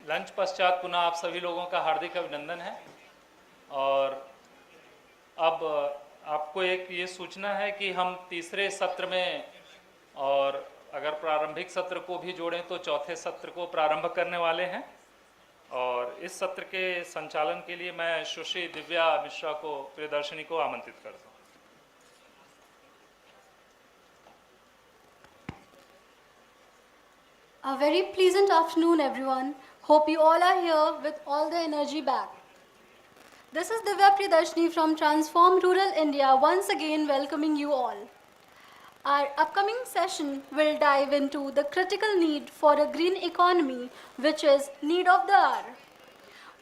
Lunch पश्चात पुनः आप सभी लोगों का हार्दिक अभिनंदन है। और अब आपको एक ये सूचना है कि हम तीसरे सत्र में, और अगर प्रारंभिक सत्र को भी जोड़ें तो चौथे सत्र को प्रारंभ करने वाले हैं। और इस सत्र के संचालन के लिए मैं सुश्री दिव्या मिश्रा को, प्रियदर्शिनी को आमंत्रित करता हूँ। A very pleasant afternoon, everyone. Hope you all are here with all the energy back. This is Divya Priyadarshini from Transform Rural India, once again welcoming you all. Our upcoming session will dive into the critical need for a green economy, which is need of the hour.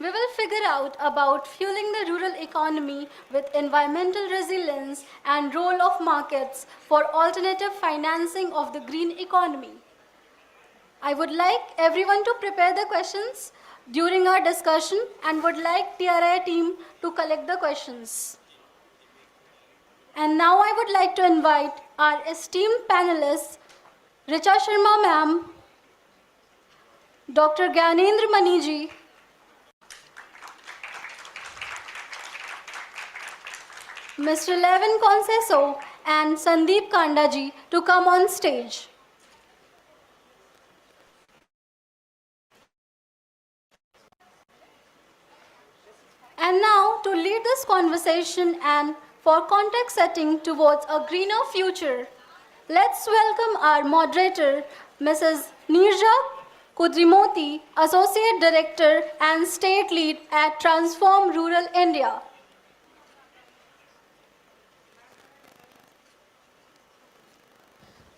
We will figure out about fueling the rural economy with environmental resilience and role of markets for alternative financing of the green economy. I would like everyone to prepare the questions during our discussion and would like TRI team to collect the questions. And now I would like to invite our esteemed panelists, Richa Sharma ma'am, Dr. Gyanendra Maniji, Mr. Levin Conceso and Sandeep Kandaji to come on stage. And now, to lead this conversation and for context setting towards a greener future, let's welcome our moderator, Mrs. Neerja Kudrimoti, Associate Director and State Lead at Transform Rural India.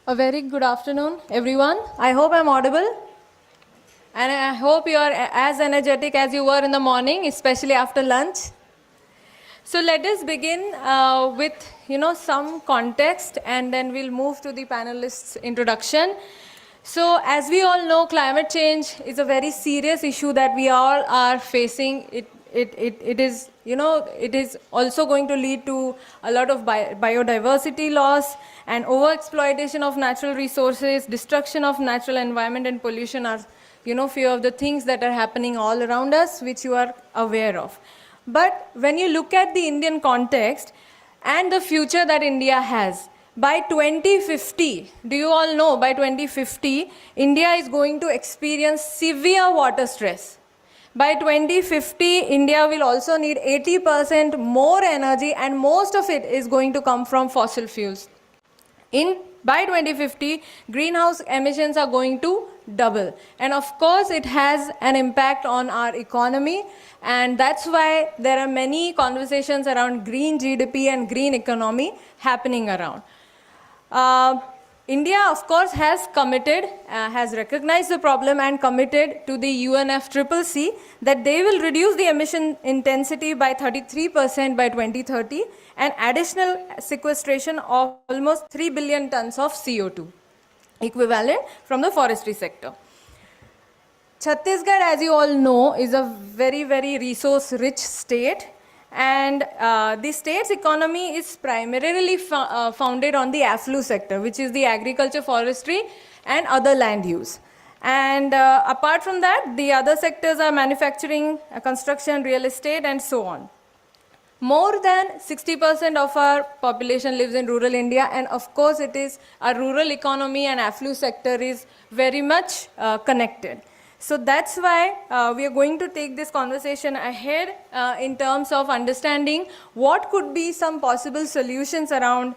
A very good afternoon, everyone. I hope I'm audible. And I hope you are as energetic as you were in the morning, especially after lunch. So let us begin with some context, and then we'll move to the panelists' introduction. So as we all know, climate change is a very serious issue that we all are facing. It is also going to lead to a lot of biodiversity loss, and overexploitation of natural resources, destruction of natural environment, and pollution are few of the things that are happening all around us, which you are aware of. But when you look at the Indian context and the future that India has, by 2050, do you all know, by 2050, India is going to experience severe water stress. By 2050, India will also need 80% more energy, and most of it is going to come from fossil fuels. By 2050, greenhouse emissions are going to double. And of course, it has an impact on our economy. And that's why there are many conversations around green GDP and green economy happening around. India, of course, has committed, has recognized the problem and committed to the UNFCCC that they will reduce the emission intensity by 33% by 2030 and additional sequestration of almost 3 billion tons of CO2 equivalent from the forestry sector. Chhattisgarh, as you all know, is a very, very resource-rich state. And the state's economy is primarily founded on the AFLU sector, which is the agriculture, forestry, and other land use. And apart from that, the other sectors are manufacturing, construction, real estate, and so on. More than 60% of our population lives in rural India, and of course it is our rural economy and AFLU sector is very much connected. So that's why we are going to take this conversation ahead in terms of understanding what could be some possible solutions around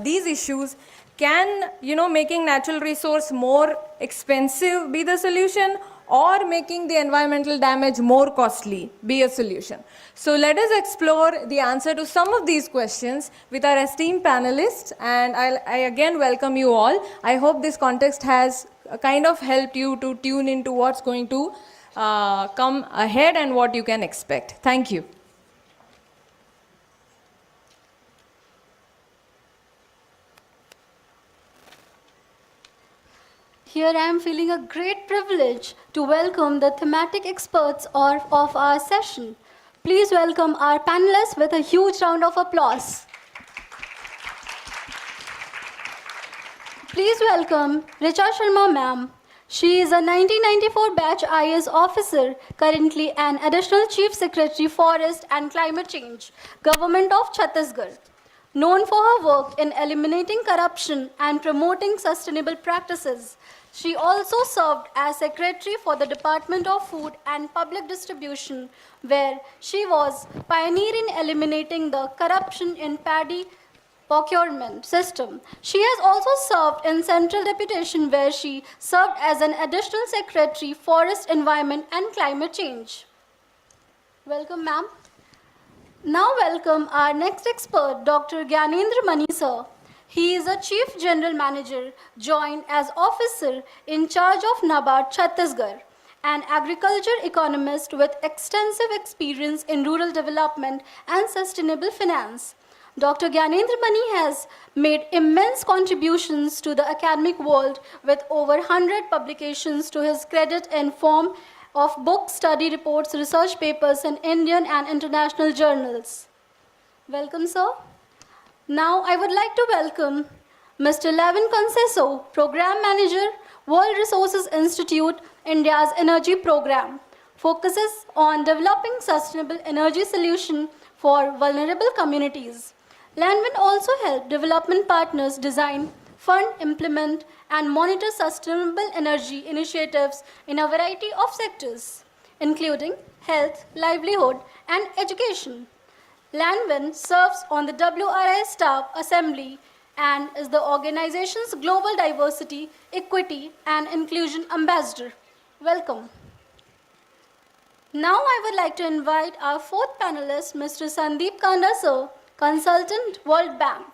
these issues. Can, making natural resource more expensive be the solution, or making the environmental damage more costly be a solution? So let us explore the answer to some of these questions with our esteemed panelists, and I again welcome you all. I hope this context has kind of helped you to tune into what's going to come ahead and what you can expect. Thank you. Here I am feeling a great privilege to welcome the thematic experts of our session. Please welcome our panelists with a huge round of applause. Please welcome Richa Sharma ma'am, She is a 1994 batch IAS officer, currently an additional Chief Secretary Forest and Climate Change, Government of Chhattisgarh. Known for her work in eliminating corruption and promoting sustainable practices, she also served as Secretary for the Department of Food and Public Distribution, where she was pioneer in eliminating the corruption in paddy procurement system. She has also served in Central Deputation, where she served as an additional Secretary, Forest, Environment and Climate Change. Welcome, ma'am. Now welcome our next expert, Dr. Gyanendra Mani, sir. He is a Chief General Manager, joined as officer in charge of NABARD Chhattisgarh, an agriculture economist with extensive experience in rural development and sustainable finance. Dr. Gyanendra Mani has made immense contributions to the academic world with over 100 publications to his credit in form of books, study reports, research papers in Indian and international journals. Welcome, sir. Now I would like to welcome Mr. Levin Conceso, Program Manager, World Resources Institute, India's Energy Program, focuses on developing sustainable energy solutions for vulnerable communities. Lanvin also helped development partners design, fund, implement, and monitor sustainable energy initiatives in a variety of sectors, including health, livelihood, and education. Lanvin serves on the WRI Staff Assembly and is the organization's Global Diversity, Equity, and Inclusion Ambassador. Welcome. Now I would like to invite our fourth panelist, Mr. Sandeep Kanda, sir, Consultant, World Bank,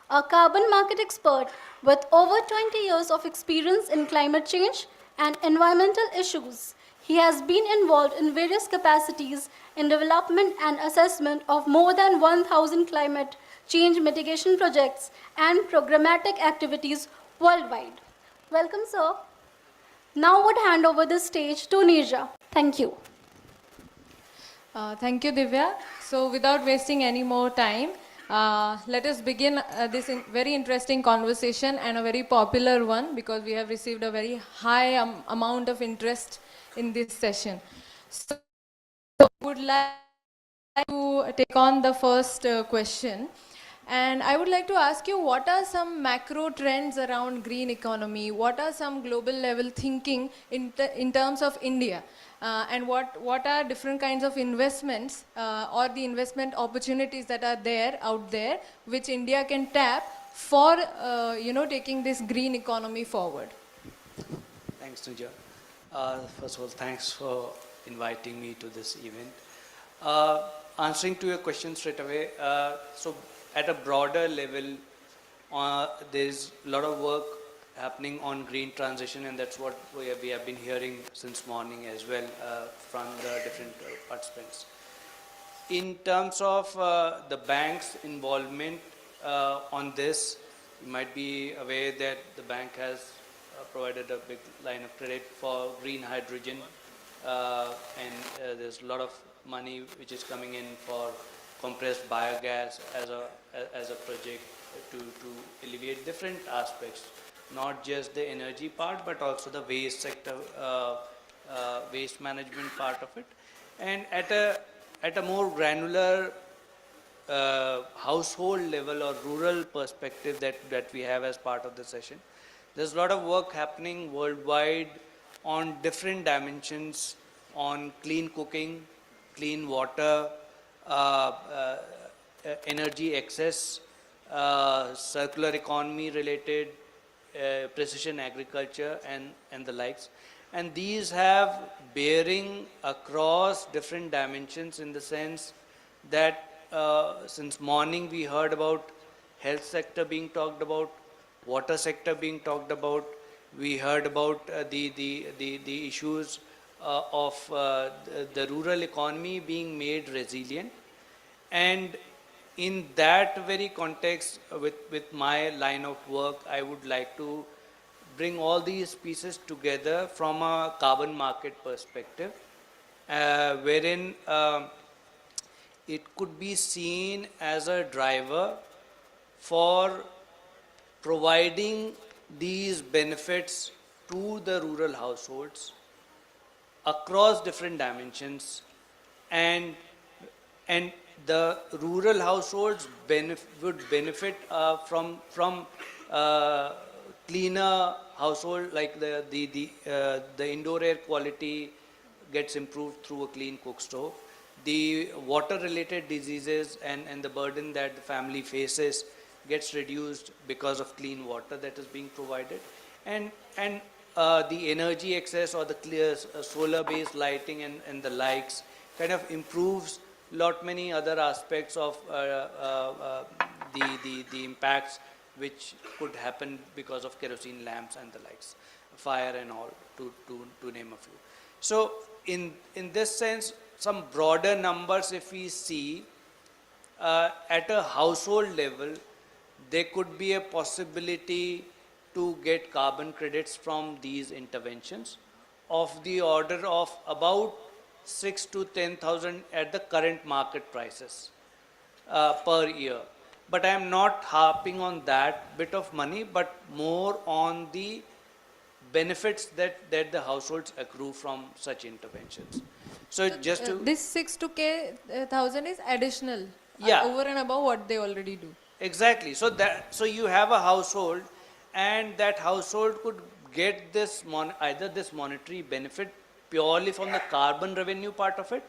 a carbon market expert with over 20 years of experience in climate change and environmental issues. He has been involved in various capacities in development and assessment of more than 1,000 climate change mitigation projects and programmatic activities worldwide. Welcome, sir. Now I would hand over the stage to Nirja. Thank you. Thank you, Divya. So without wasting any more time, let us begin this very interesting conversation and a very popular one, because we have received a very high amount of interest in this session. So I would like to take on the first question. And I would like to ask you, what are some macro trends around green economy? What are some global level thinking in terms of India? And what are different kinds of investments or the investment opportunities that are there out there, which India can tap for taking this green economy forward? Thanks, Nuja. First of all, thanks for inviting me to this event. Answering to your question straight away, so at a broader level, there's a lot of work happening on green transition, and that's what we have been hearing since morning as well from the different participants. In terms of the bank's involvement on this, you might be aware that the bank has provided a big line of credit for green hydrogen, and there's a lot of money which is coming in for compressed biogas as a project to alleviate different aspects, not just the energy part, but also the waste sector, waste management part of it. And at a more granular household level or rural perspective that we have as part of the session, there's a lot of work happening worldwide on different dimensions, on clean cooking, clean water, energy access, circular economy related, precision agriculture and the likes. And these have bearing across different dimensions, in the sense that since morning we heard about health sector being talked about, water sector being talked about, we heard about the issues of the rural economy being made resilient. And in that very context, with my line of work, I would like to bring all these pieces together from a carbon market perspective, wherein it could be seen as a driver for providing these benefits to the rural households across different dimensions, and the rural households would benefit from cleaner household, like the indoor air quality gets improved through a clean cook stove. The water related diseases and the burden that the family faces gets reduced because of clean water that is being provided, and the energy excess or the clear solar based lighting and the likes kind of improves lot many other aspects of the impacts which could happen because of kerosene lamps and the likes, fire and all, to name a few. So in this sense, some broader numbers if we see, at a household level, there could be a possibility to get carbon credits from these interventions of the order of about 6 to 10,000 at the current market prices per year. But I am not harping on that bit of money, but more on the benefits that the households accrue from such interventions. So just to This 6 to thousand is additional, Yeah. over and above what they already do. Exactly. So you have a household, and that household could get this either this monetary benefit purely from the carbon revenue part of it,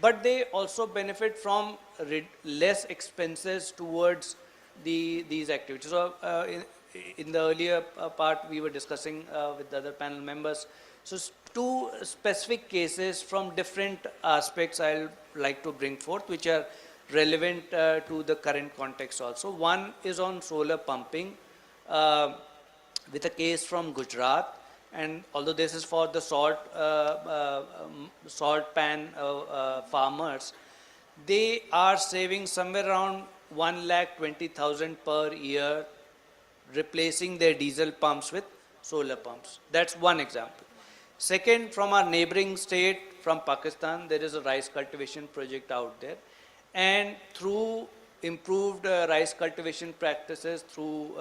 but they also benefit from less expenses towards these activities. So in the earlier part we were discussing with the other panel members. So two specific cases from different aspects I'll like to bring forth, which are relevant to the current context also. One is on solar pumping, with a case from Gujarat, and although this is for the salt pan farmers, they are saving somewhere around 1,20,000 per year, replacing their diesel pumps with solar pumps. That's one example. Second, from our neighboring state, from Pakistan, there is a rice cultivation project out there, and through improved rice cultivation practices, through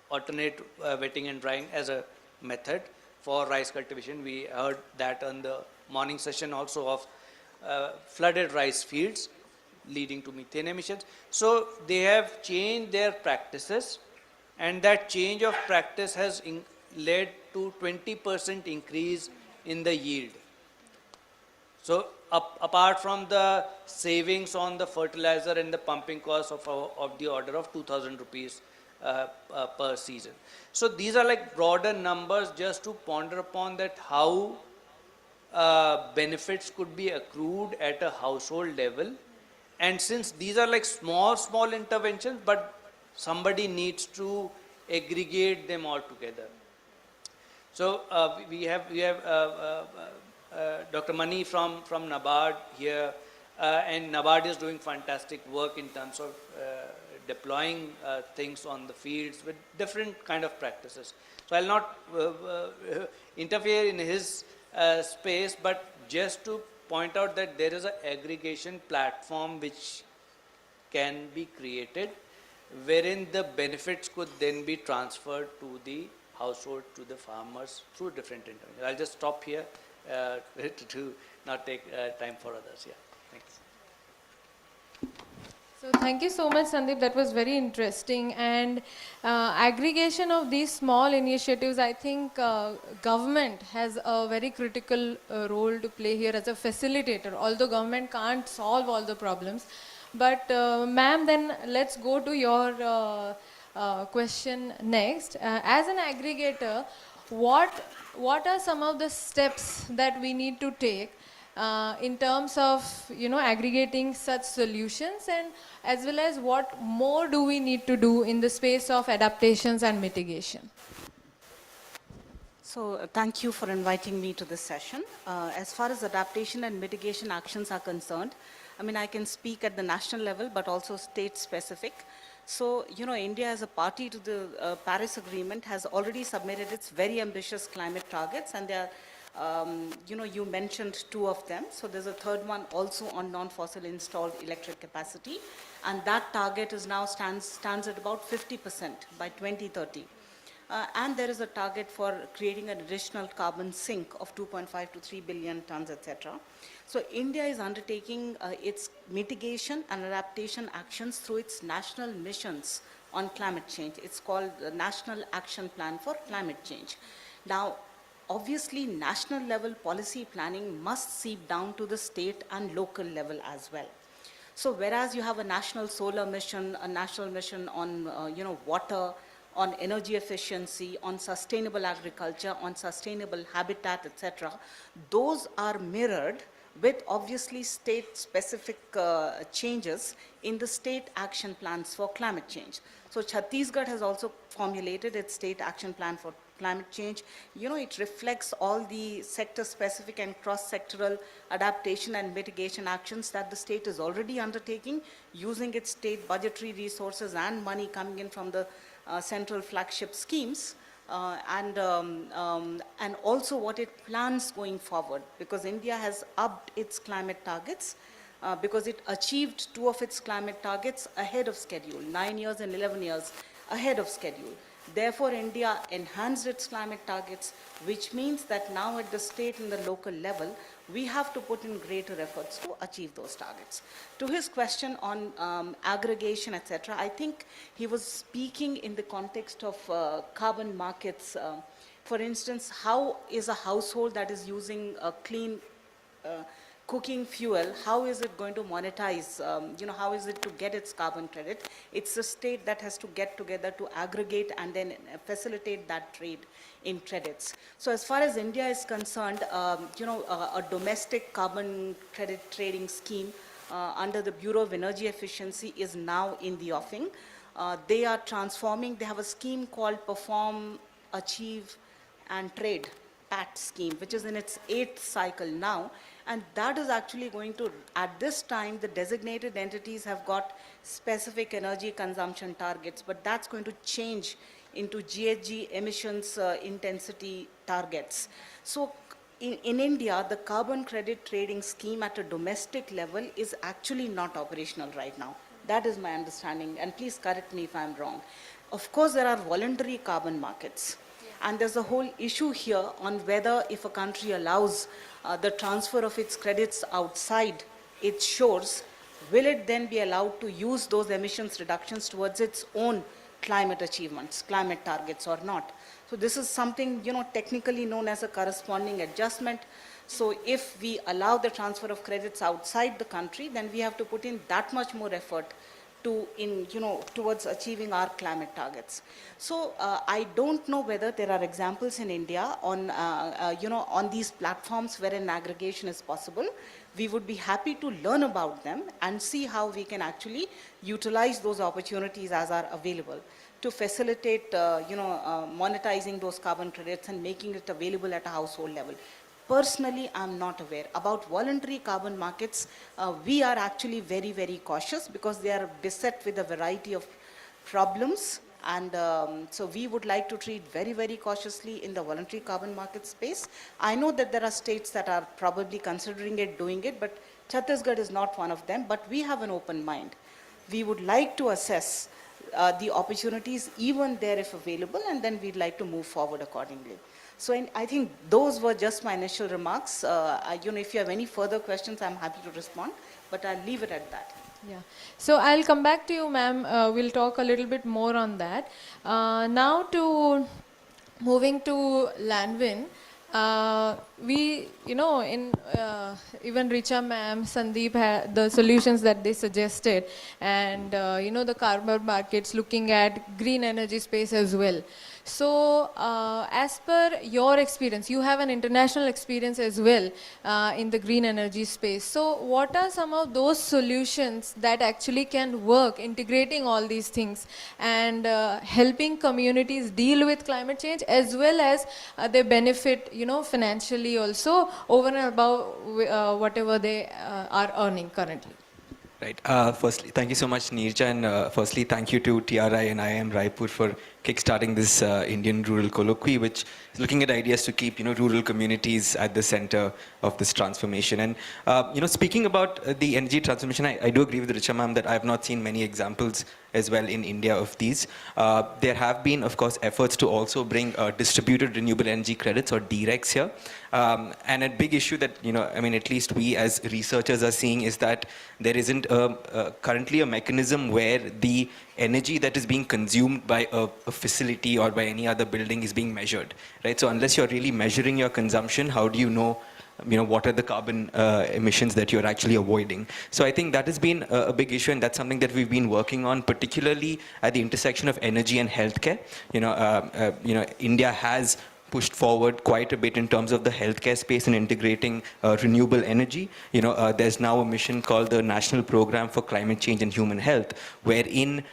alternate wetting and drying as a method for rice cultivation. We heard that on the morning session also of flooded rice fields leading to methane emissions. So they have changed their practices, and that change of practice has led to 20% increase in the yield. So apart from the savings on the fertilizer and the pumping cost of the order of 2,000 rupees per season. So these are like broader numbers just to ponder upon that how benefits could be accrued at a household level. And since these are like small interventions, but somebody needs to aggregate them all together. So we have Dr. Mani from NABARD here, and NABARD is doing fantastic work in terms of deploying things on the fields with different kind of practices. So I'll not interfere in his space, but just to point out that there is an aggregation platform which can be created, wherein the benefits could then be transferred to the household, to the farmers through different interventions. I'll just stop here to not take time for others. Yeah, thanks. So thank you so much, Sandeep. That was very interesting. And aggregation of these small initiatives, I think government has a very critical role to play here as a facilitator. Although government can't solve all the problems, but ma'am, then let's go to your question next. As an aggregator, what are some of the steps that we need to take in terms of aggregating such solutions, and as well as what more do we need to do in the space of adaptations and mitigation? So thank you for inviting me to this session. As far as adaptation and mitigation actions are concerned, I mean, I can speak at the national level, but also state specific. So, India as a party to the Paris Agreement has already submitted its very ambitious climate targets, and there are, you mentioned two of them. So there's a third one also on non-fossil installed electric capacity, and that target is now stands at about 50% by 2030. And there is a target for creating an additional carbon sink of 2.5 to 3 billion tons, etc. So India is undertaking its mitigation and adaptation actions through its national missions on climate change. It's called the National Action Plan for Climate Change. Now, obviously, national level policy planning must seep down to the state and local level as well. So whereas you have a national solar mission, a national mission on water, on energy efficiency, on sustainable agriculture, on sustainable habitat, etc., those are mirrored with obviously state-specific changes in the state action plans for climate change. So Chhattisgarh has also formulated its state action plan for climate change. It reflects all the sector-specific and cross-sectoral adaptation and mitigation actions that the state is already undertaking, using its state budgetary resources and money coming in from the central flagship schemes, and also what it plans going forward, because India has upped its climate targets, because it achieved 2 of its climate targets ahead of schedule, 9 years and 11 years ahead of schedule. Therefore, India enhanced its climate targets, which means that now at the state and the local level, we have to put in greater efforts to achieve those targets. To his question on aggregation, etc., I think he was speaking in the context of carbon markets. For instance, how is a household that is using a clean cooking fuel, how is it going to monetize, how is it to get its carbon credit? It's the state that has to get together to aggregate and then facilitate that trade in credits. So as far as India is concerned, a domestic carbon credit trading scheme under the Bureau of Energy Efficiency is now in the offing. They are transforming, they have a scheme called Perform, Achieve and Trade, PAT scheme, which is in its 8th cycle now. And that is actually going to, at this time, the designated entities have got specific energy consumption targets, but that's going to change into GHG emissions intensity targets. So in India, the carbon credit trading scheme at a domestic level is actually not operational right now. That is my understanding, and please correct me if I'm wrong. Of course, there are voluntary carbon markets. And there's a whole issue here on whether if a country allows the transfer of its credits outside its shores, will it then be allowed to use those emissions reductions towards its own climate achievements, climate targets or not? So this is something, technically known as a corresponding adjustment. So if we allow the transfer of credits outside the country, then we have to put in that much more effort towards achieving our climate targets. So I don't know whether there are examples in India on, on these platforms where an aggregation is possible. We would be happy to learn about them and see how we can actually utilize those opportunities as are available to facilitate, monetizing those carbon credits and making it available at a household level. Personally, I'm not aware. About voluntary carbon markets, we are actually very, very cautious because they are beset with a variety of problems. And so we would like to treat very, very cautiously in the voluntary carbon market space. I know that there are states that are probably considering it, doing it, but Chhattisgarh is not one of them. But we have an open mind. We would like to assess the opportunities even there if available, and then we'd like to move forward accordingly. So I think those were just my initial remarks. If you have any further questions, I'm happy to respond, but I'll leave it at that. Yeah. So I'll come back to you, ma'am. We'll talk a little bit more on that. Now to moving to Landwin. We, even Richa ma'am, Sandeep, the solutions that they suggested, and, the carbon markets, looking at green energy space as well. So, as per your experience, you have an international experience as well in the green energy space. So, what are some of those solutions that actually can work, integrating all these things and helping communities deal with climate change, as well as they benefit, financially also over and above whatever they are earning currently? Right. Firstly, thank you so much, Neerja, and firstly, thank you to TRI and IIM Raipur for kickstarting this Indian Rural Colloquy, which is looking at ideas to keep rural communities at the center of this transformation. And speaking about the energy transformation, I do agree with Richa ma'am that I have not seen many examples as well in India of these. There have been, of course, efforts to also bring distributed renewable energy credits or DRECs here. And a big issue that, at least we as researchers are seeing is that there isn't currently a mechanism where the energy that is being consumed by a facility or by any other building is being measured, right? So unless you're really measuring your consumption, how do you know what are the carbon emissions that you're actually avoiding? So I think that has been a big issue, and that's something that we've been working on, particularly at the intersection of energy and healthcare. India has pushed forward quite a bit in terms of the healthcare space and integrating renewable energy. There's now a mission called the National Program for Climate Change and Human Health, wherein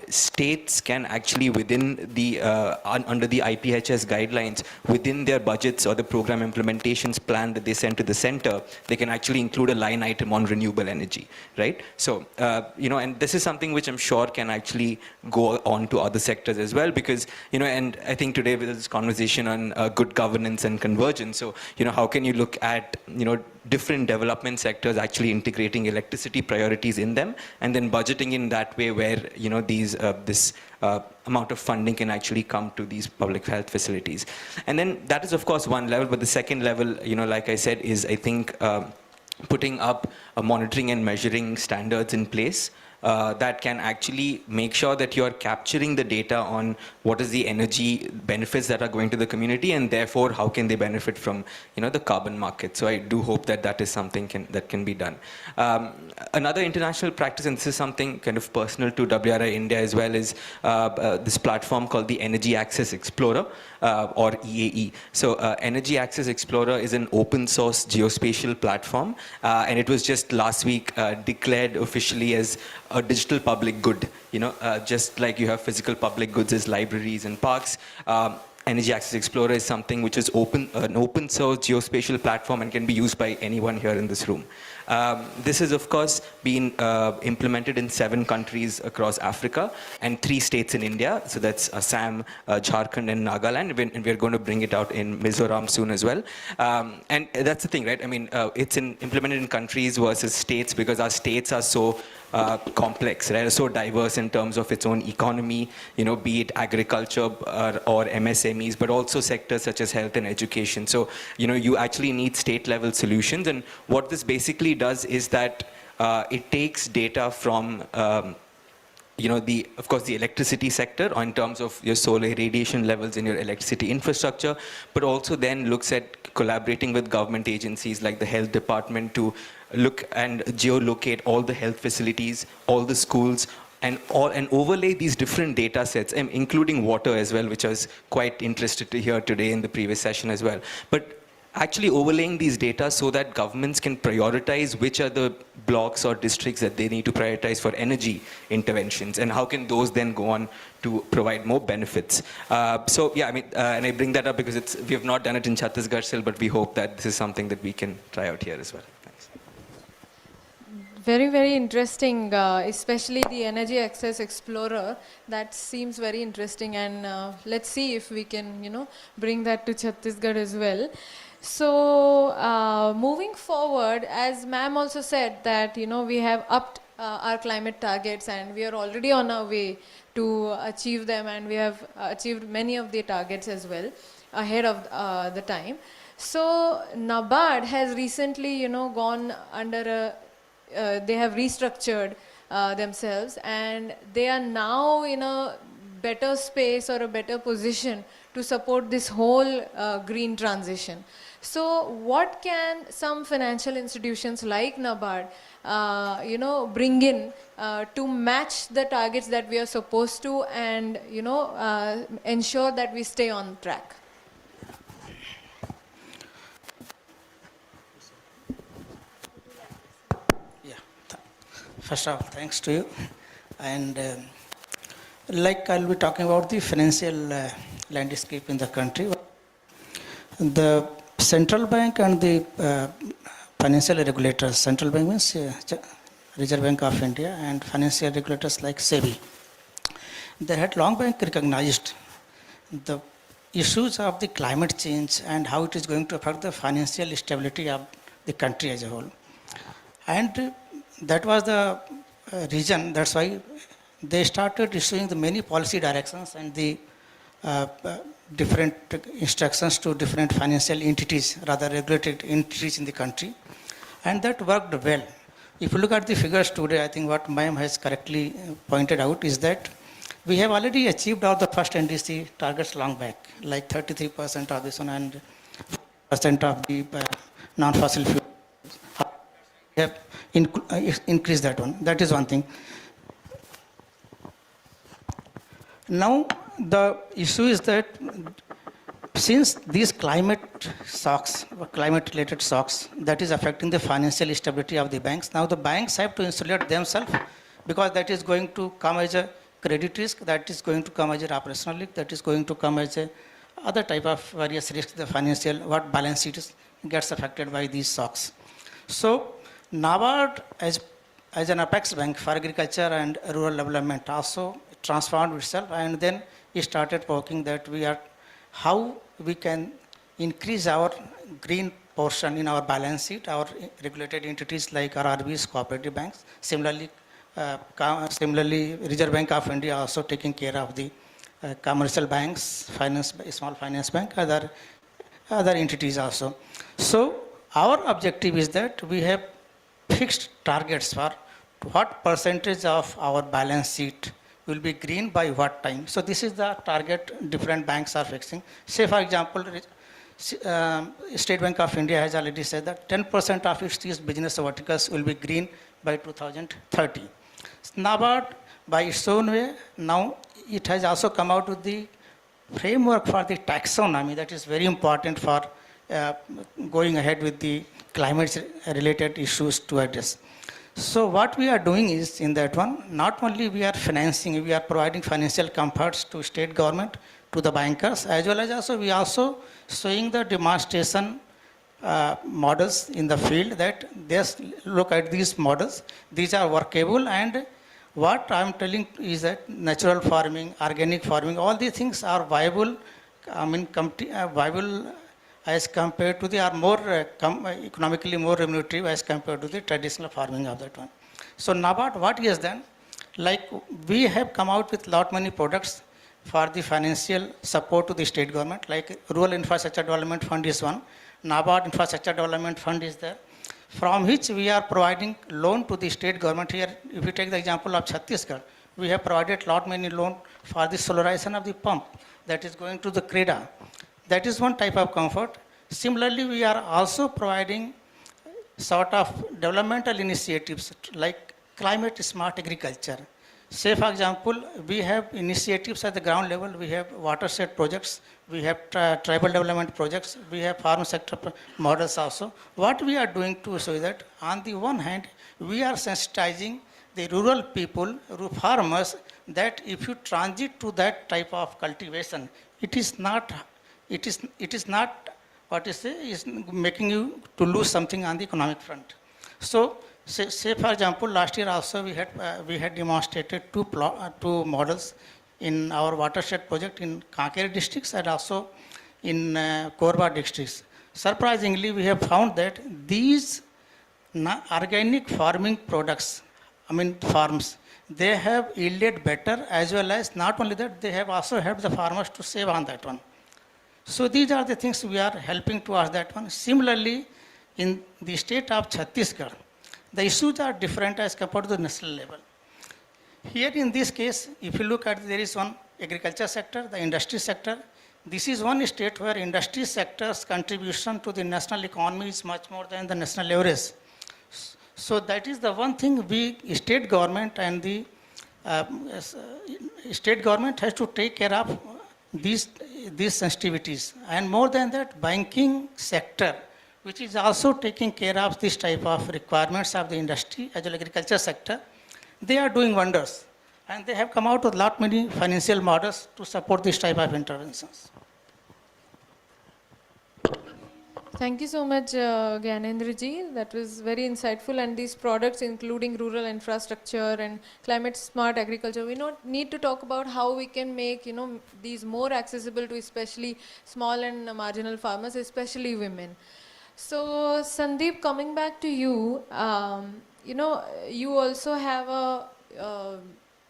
states can actually within the under the IPHS guidelines, within their budgets or the program implementations plan that they send to the center, they can actually include a line item on renewable energy, right? So and this is something which I'm sure can actually go on to other sectors as well, because and I think today with this conversation on good governance and convergence, so how can you look at different development sectors actually integrating electricity priorities in them, and then budgeting in that way where this amount of funding can actually come to these public health facilities. And then that is of course one level, but the second level, like I said, is I think putting up monitoring and measuring standards in place that can actually make sure that you're capturing the data on what is the energy benefits that are going to the community, and therefore how can they benefit from the carbon market. So I do hope that that is something that can be done. Another international practice, and this is something kind of personal to WRI India as well, is this platform called the Energy Access Explorer, or EAE. So Energy Access Explorer is an open source geospatial platform, and it was just last week declared officially as a digital public good. Just like you have physical public goods as libraries and parks, Energy Access Explorer is something which is an open source geospatial platform and can be used by anyone here in this room. This has, of course, been implemented in 7 countries across Africa and 3 states in India. So that's Assam, Jharkhand, and Nagaland. And we're going to bring it out in Mizoram soon as well. And that's the thing, right? It's implemented in countries versus states because our states are so complex, right? So diverse in terms of its own economy, be it agriculture or MSMEs, but also sectors such as health and education. So, you actually need state-level solutions. And what this basically does is that it takes data from of course, the electricity sector in terms of your solar radiation levels in your electricity infrastructure, but also then looks at collaborating with government agencies like the health department to look and geolocate all the health facilities, all the schools, and overlay these different data sets, including water as well, which I was quite interested to hear today in the previous session as well. But actually overlaying these data so that governments can prioritize which are the blocks or districts that they need to prioritize for energy interventions, and how can those then go on to provide more benefits. So yeah, and I bring that up because we have not done it in Chhattisgarh still, but we hope that this is something that we can try out here as well. Thanks. Very, very interesting, especially the Energy Access Explorer. That seems very interesting, and let's see if we can, bring that to Chhattisgarh as well. So moving forward, as ma'am also said that, we have upped our climate targets and we are already on our way to achieve them, and we have achieved many of the targets as well ahead of the time. So NABARD has recently, gone under they have restructured themselves, and they are now in a better space or a better position to support this whole green transition. So what can some financial institutions like NABARD, bring in to match the targets that we are supposed to, and, ensure that we stay on track? Yeah. First of all, thanks to you. And I'll be talking about the financial landscape in the country. The central bank and the financial regulators, central bank means Reserve Bank of India, and financial regulators like SEBI, they had long back recognized the issues of the climate change and how it is going to affect the financial stability of the country as a whole. And that was the reason, that's why they started issuing the many policy directions and the different instructions to different financial entities, rather regulated entities in the country. And that worked well. If you look at the figures today, I think what ma'am has correctly pointed out is that we have already achieved all the first NDC targets long back, like 33% of this one and percent of the non-fossil fuel. We have increased that one. That is one thing. Now, the issue is that since these climate shocks, climate-related shocks, that is affecting the financial stability of the banks, now the banks have to insulate themselves because that is going to come as a credit risk, that is going to come as an operational risk, that is going to come as a other type of various risks, the financial, what balance sheet gets affected by these shocks. So, NABARD as an apex bank for agriculture and rural development also transformed itself, and then we started working that how we can increase our green portion in our balance sheet, our regulated entities like RRBs, cooperative banks. Similarly, Reserve Bank of India also taking care of the commercial banks, small finance bank, other entities also. So our objective is that we have fixed targets for what percentage of our balance sheet will be green by what time. So this is the target different banks are fixing. Say for example, State Bank of India has already said that 10% of its business verticals will be green by 2030. NABARD by its own way, now it has also come out with the framework for the taxonomy that is very important for going ahead with the climate related issues to address. So what we are doing is in that one, not only we are financing, we are providing financial comforts to state government, to the bankers, as well as also we also showing the demonstration models in the field that just look at these models, these are workable, and what I am telling is that natural farming, organic farming, all these things are viable, viable as compared to the, are more economically more remunerative as compared to the traditional farming of that one. So NABARD, what he has done, like we have come out with lot many products for the financial support to the state government, like Rural Infrastructure Development Fund is one, NABARD Infrastructure Development Fund is there, from which we are providing loan to the state government. Here, if you take the example of Chhattisgarh, we have provided lot many loan for the solarization of the pump that is going to the CREDA. That is one type of comfort. Similarly, we are also providing sort of developmental initiatives like climate smart agriculture. Say for example, we have initiatives at the ground level, we have watershed projects, we have tribal development projects, we have farm sector models also. What we are doing to show that on the one hand, we are sensitizing the rural people, farmers, that if you transit to that type of cultivation, it is not what is making you to lose something on the economic front. So say for example, last year also we had demonstrated two models in our watershed project in Kankere districts and also in Korba districts. Surprisingly, we have found that these organic farming products, farms, they have yielded better, as well as not only that, they have also helped the farmers to save on that one. So these are the things we are helping towards that one. Similarly, in the state of Chhattisgarh, the issues are different as compared to the national level. Here in this case, if you look at, there is one agriculture sector, the industry sector. This is one state where industry sector's contribution to the national economy is much more than the national average. So that is the one thing state government and the state government has to take care of these sensitivities. And more than that, banking sector, which is also taking care of this type of requirements of the industry as well as agriculture sector, they are doing wonders. And they have come out with lot many financial models to support this type of interventions. Thank you so much, Gyanendra ji. That was very insightful. And these products, including rural infrastructure and climate smart agriculture, we not need to talk about how we can make these more accessible to especially small and marginal farmers, especially women. So, Sandeep, coming back to you, you also have a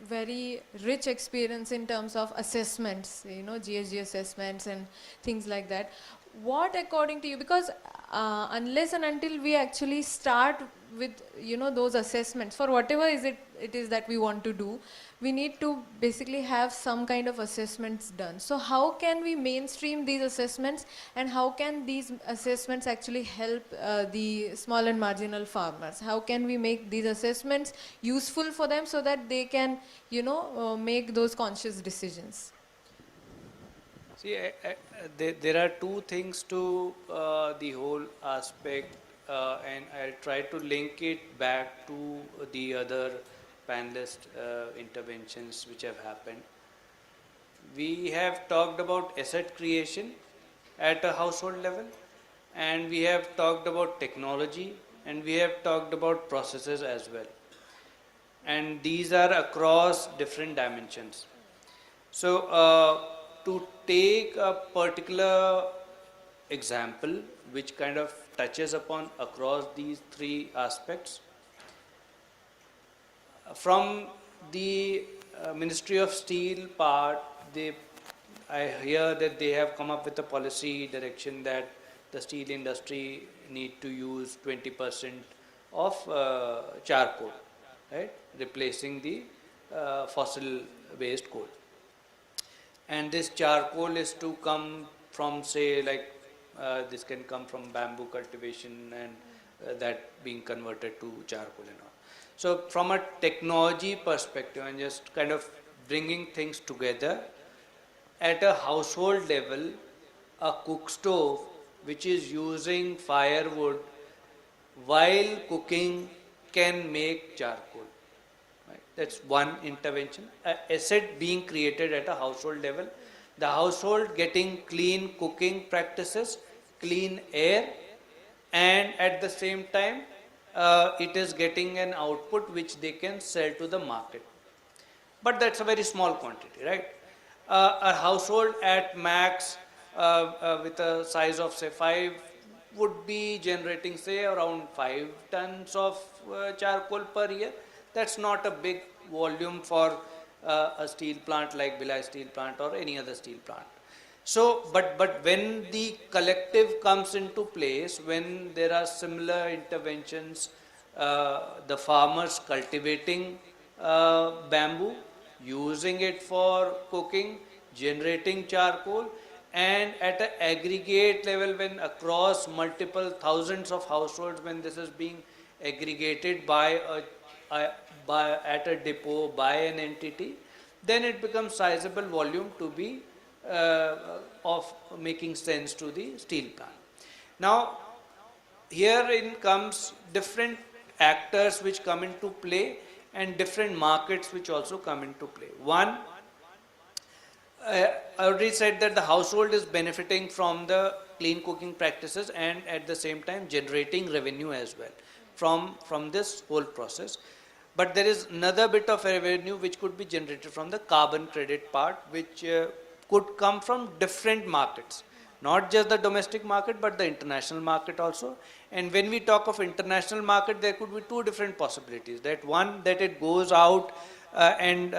very rich experience in terms of assessments, GSG assessments and things like that. What, according to you, because unless and until we actually start with those assessments for whatever it is that we want to do, we need to basically have some kind of assessments done. So how can we mainstream these assessments, and how can these assessments actually help the small and marginal farmers? How can we make these assessments useful for them so that they can make those conscious decisions? See, there are two things to the whole aspect, and I'll try to link it back to the other panelist interventions which have happened. We have talked about asset creation at a household level, and we have talked about technology, and we have talked about processes as well. And these are across different dimensions. So, to take a particular example which kind of touches upon across these three aspects, from the Ministry of Steel part, I hear that they have come up with a policy direction that the steel industry need to use 20% of charcoal, right, replacing the fossil based coal. And this charcoal is to come from, say, like this can come from bamboo cultivation, and that being converted to charcoal and all. So from a technology perspective, and just kind of bringing things together, at a household level, a cook stove which is using firewood while cooking can make charcoal. That's one intervention. An asset being created at a household level. The household getting clean cooking practices, clean air, and at the same time, it is getting an output which they can sell to the market. But that's a very small quantity, right? A household at max with a size of, say, 5 would be generating, say, around 5 tons of charcoal per year. That's not a big volume for a steel plant like Bhilai steel plant or any other steel plant. So, but when the collective comes into place, when there are similar interventions, the farmers cultivating bamboo, using it for cooking, generating charcoal, and at an aggregate level, when across multiple thousands of households, when this is being aggregated by at a depot, by an entity, then it becomes sizable volume to be of making sense to the steel plant. Now, herein comes different actors which come into play, and different markets which also come into play. One, I already said that the household is benefiting from the clean cooking practices and at the same time generating revenue as well from this whole process. But there is another bit of revenue which could be generated from the carbon credit part, which could come from different markets, not just the domestic market but the international market also. And when we talk of international market, there could be two different possibilities. That one, that it goes out wherein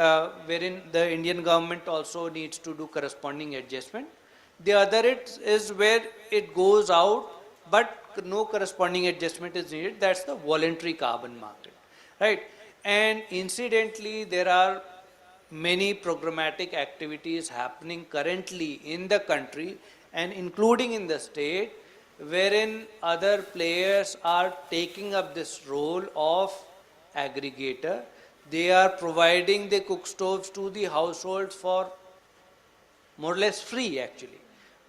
the Indian government also needs to do corresponding adjustment. The other is where it goes out but no corresponding adjustment is needed. That's the voluntary carbon market, right? And incidentally, there are many programmatic activities happening currently in the country and including in the state, wherein other players are taking up this role of aggregator. They are providing the cook stoves to the households for more or less free actually,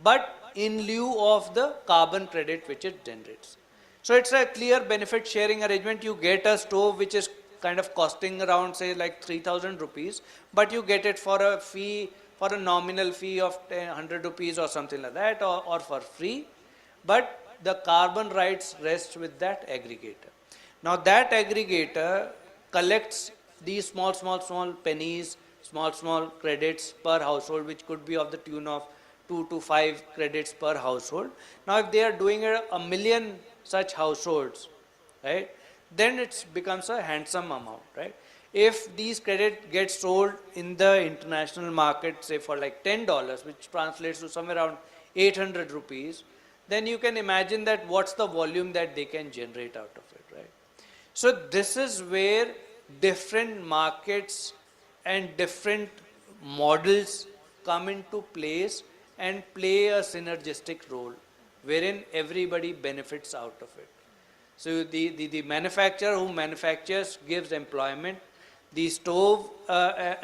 but in lieu of the carbon credit which it generates. So it's a clear benefit sharing arrangement. You get a stove which is kind of costing around, say, like 3,000 rupees, but you get it for a fee, for a nominal fee of 100 rupees or something like that, or for free. But the carbon rights rest with that aggregator. Now that aggregator collects these small pennies, small credits per household, which could be of the tune of 2 to 5 credits per household. Now if they are doing a million such households, right, then it becomes a handsome amount, right? If these credit gets sold in the international market, say for like $10, which translates to somewhere around 800 rupees, then you can imagine that what's the volume that they can generate out of it, right? So this is where different markets and different models come into place and play a synergistic role, wherein everybody benefits out of it. So the manufacturer who manufactures gives employment. The stove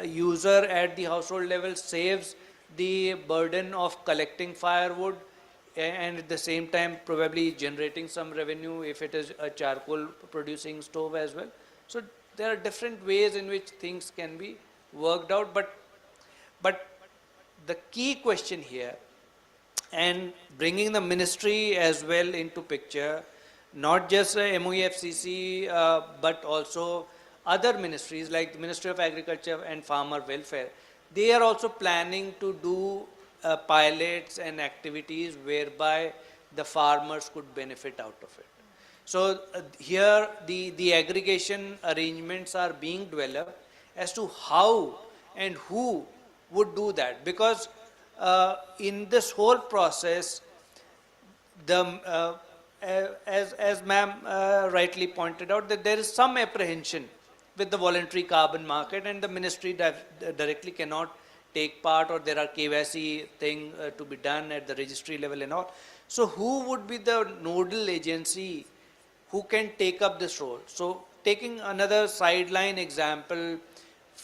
user at the household level saves the burden of collecting firewood and at the same time probably generating some revenue if it is a charcoal producing stove as well. So there are different ways in which things can be worked out, but the key question here, and bringing the ministry as well into picture, not just MOEFCC, but also other ministries like the Ministry of Agriculture and Farmer Welfare, they are also planning to do pilots and activities whereby the farmers could benefit out of it. So here the aggregation arrangements are being developed as to how and who would do that, because in this whole process, as ma'am rightly pointed out, that there is some apprehension with the voluntary carbon market, and the ministry directly cannot take part, or there are KYC thing to be done at the registry level and all. So who would be the nodal agency who can take up this role? So taking another sideline example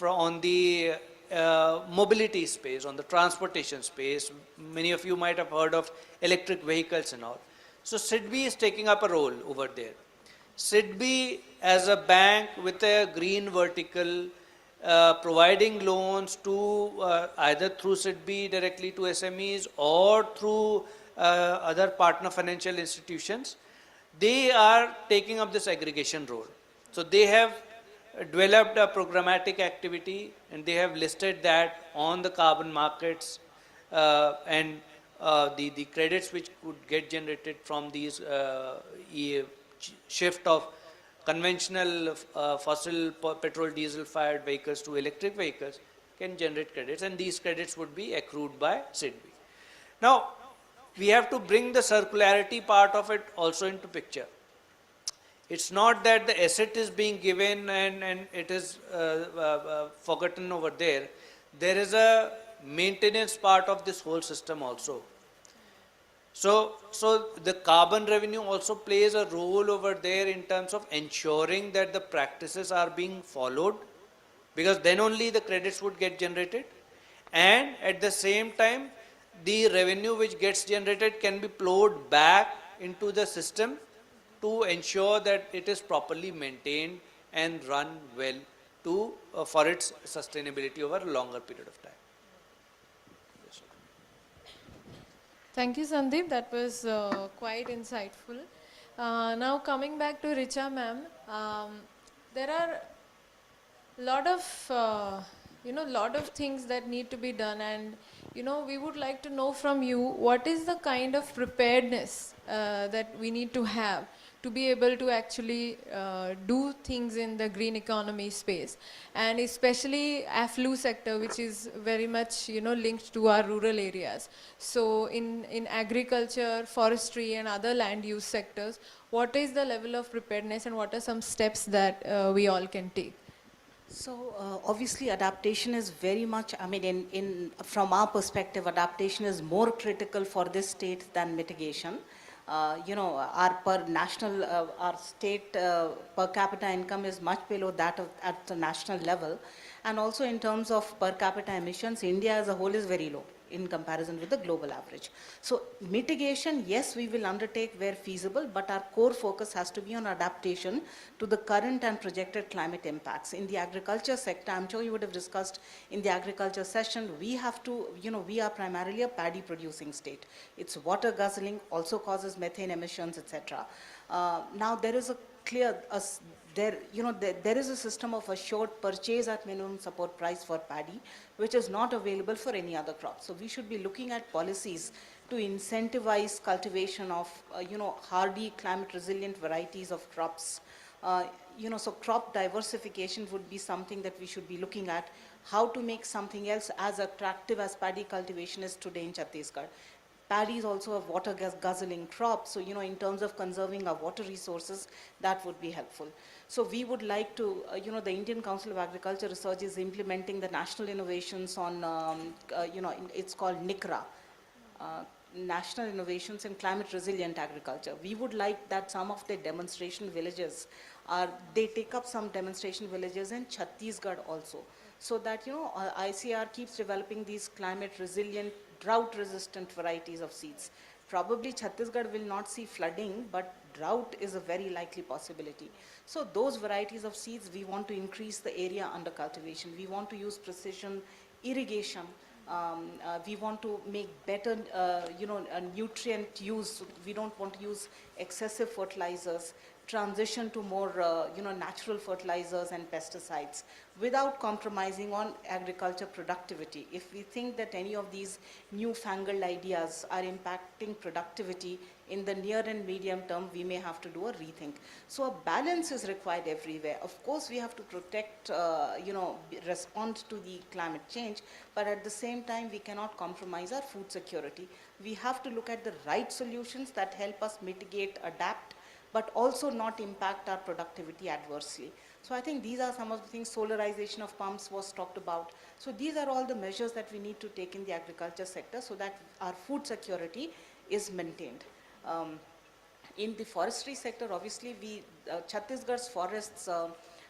on the mobility space, on the transportation space, many of you might have heard of electric vehicles and all. So SIDBI is taking up a role over there. SIDBI as a bank with a green vertical, providing loans to either through SIDBI directly to SMEs or through other partner financial institutions, they are taking up this aggregation role. So they have developed a programmatic activity and they have listed that on the carbon markets, and the credits which could get generated from these shift of conventional fossil petrol diesel fired vehicles to electric vehicles can generate credits, and these credits would be accrued by SIDBI. Now we have to bring the circularity part of it also into picture. It's not that the asset is being given and it is forgotten over there. There is a maintenance part of this whole system also. So the carbon revenue also plays a role over there in terms of ensuring that the practices are being followed, because then only the credits would get generated, and at the same time the revenue which gets generated can be plowed back into the system to ensure that it is properly maintained and run well to for its sustainability over a longer period of time. Yes, Thank you, Sandeep. That was quite insightful. Now coming back to Richa ma'am, there are lot of things that need to be done, and we would like to know from you what is the kind of preparedness that we need to have to be able to actually do things in the green economy space, and especially AFLU sector, which is very much linked to our rural areas. So in agriculture, forestry and other land use sectors, what is the level of preparedness and what are some steps that we all can take? So obviously adaptation is very much, I mean, from our perspective, adaptation is more critical for this state than mitigation. Our state per capita income is much below that at the national level. And also in terms of per capita emissions, India as a whole is very low. in comparison with the global average. So mitigation, yes, we will undertake where feasible, but our core focus has to be on adaptation to the current and projected climate impacts. In the agriculture sector, I'm sure you would have discussed in the agriculture session, we have to, we are primarily a paddy producing state. It's water guzzling, also causes methane emissions, etc. Now there is a clear, there is a system of assured purchase at minimum support price for paddy, which is not available for any other crop. So we should be looking at policies to incentivize cultivation of, hardy climate resilient varieties of crops. So crop diversification would be something that we should be looking at, how to make something else as attractive as paddy cultivation is today in Chhattisgarh. Paddy is also a water guzzling crop, so in terms of conserving our water resources, that would be helpful. So we would like to, the Indian Council of Agriculture Research is implementing the national innovations on, it's called NICRA, National Innovations in Climate Resilient Agriculture. We would like that some of the demonstration villages they take up some demonstration villages in Chhattisgarh also, so that, ICR keeps developing these climate resilient, drought-resistant varieties of seeds. Probably Chhattisgarh will not see flooding, but drought is a very likely possibility. So those varieties of seeds, we want to increase the area under cultivation. We want to use precision irrigation. We want to make better, nutrient use. We don't want to use excessive fertilizers. Transition to more, natural fertilizers and pesticides without compromising on agriculture productivity. If we think that any of these newfangled ideas are impacting productivity in the near and medium term, we may have to do a rethink. So a balance is required everywhere. Of course, we have to protect, respond to the climate change, but at the same time, we cannot compromise our food security. We have to look at the right solutions that help us mitigate, adapt, but also not impact our productivity adversely. So I think these are some of the things. Solarization of pumps was talked about. So these are all the measures that we need to take in the agriculture sector so that our food security is maintained. In the forestry sector, obviously, Chhattisgarh's forests,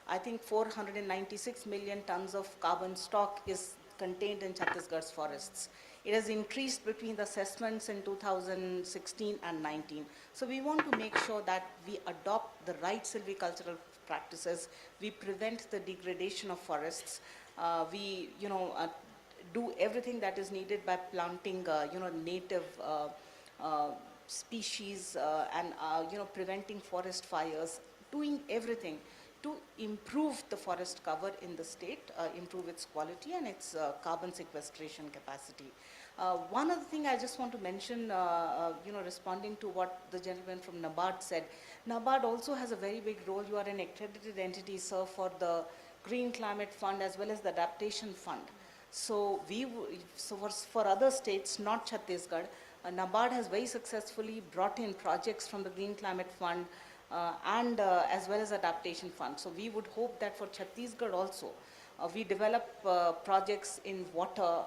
I think 496 million tons of carbon stock is contained in Chhattisgarh's forests. It has increased between the assessments in 2016 and 19. So we want to make sure that we adopt the right silvicultural practices. We prevent the degradation of forests. We, do everything that is needed by planting, native species and, preventing forest fires, doing everything to improve the forest cover in the state, improve its quality and its carbon sequestration capacity. One other thing I just want to mention, responding to what the gentleman from NABARD said, NABARD also has a very big role. You are an accredited entity, sir, for the Green Climate Fund as well as the Adaptation Fund. So for other states, not Chhattisgarh, NABARD has very successfully brought in projects from the Green Climate Fund and as well as Adaptation Fund. So we would hope that for Chhattisgarh also, we develop projects in water,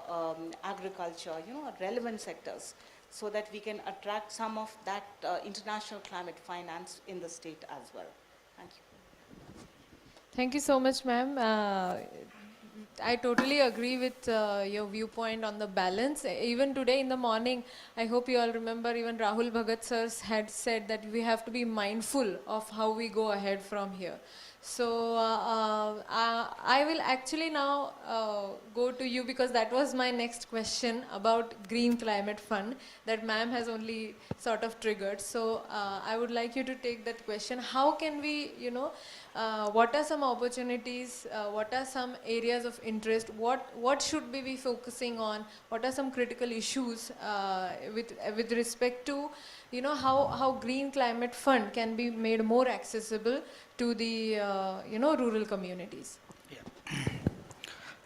agriculture, relevant sectors, so that we can attract some of that international climate finance in the state as well. Thank you. Thank you so much, ma'am. I totally agree with your viewpoint on the balance. Even today in the morning, I hope you all remember, even Rahul Bhagat sir had said that we have to be mindful of how we go ahead from here. So I will actually now go to you, because that was my next question about Green Climate Fund that ma'am has only sort of triggered. So I would like you to take that question. How can we, what are some opportunities, what are some areas of interest, what should we be focusing on, what are some critical issues with respect to, how Green Climate Fund can be made more accessible to the, rural communities?